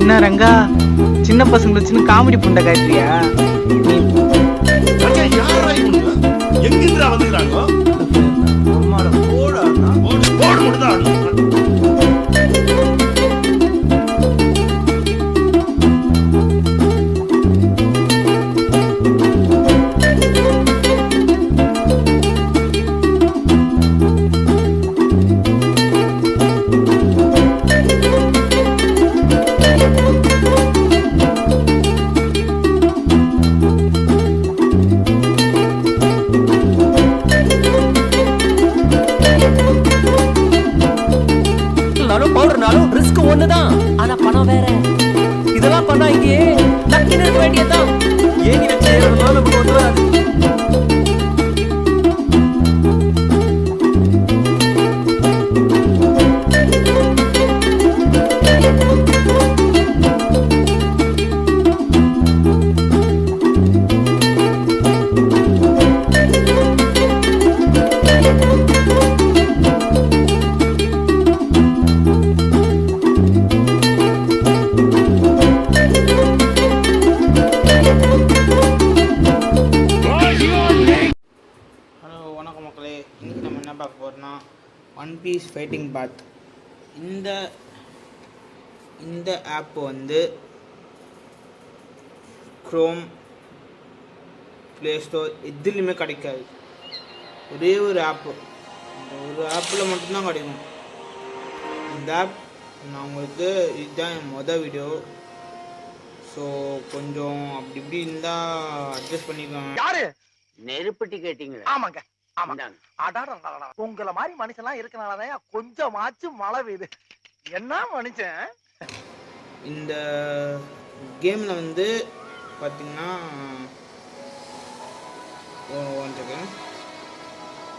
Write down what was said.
என்ன ரங்கா, சின்ன பசங்களை வச்சுன்னு காமெடி புண்டை காட்டுறியா? எங்கிருந்தா வந்துக்கிறாங்க? போடு மட்டும்தான். ரிஸ்க் ஒண்ணுதான், ஆனா பணம் வேற. இதெல்லாம் பண்ணா இங்கே நக்கின்னு இருக்க வேண்டியதுதான். ஏன் நீ வச்சு நமக்கு ஒண்ணு வராது. ஒன் பீஸ் ஃபைட்டிங் பாத். இந்த ஆப் வந்து க்ரோம், ப்ளே ஸ்டோர் எதுலேயுமே கிடைக்காது. ஒரே ஒரு ஆப்பு, இந்த ஒரு ஆப்பில் மட்டும்தான் கிடைக்கும். இந்த ஆப் நான் உங்களுக்கு இதுதான் என் வீடியோ. ஸோ கொஞ்சம் அப்படி இப்படி இருந்தால் அட்ஜஸ்ட் பண்ணிக்கோங்க. யாரு நெருப்பட்டி கேட்டீங்களா? ஆமாங்க, ஆமாங்க. உங்களை மாதிரி மனுஷன்லாம் இருக்கனாலதான் கொஞ்சமாச்சும் மழை பெய்யுது. என்ன மனுஷன்? இந்த கேமில் வந்து பார்த்தீங்கன்னா 1 செகண்ட்.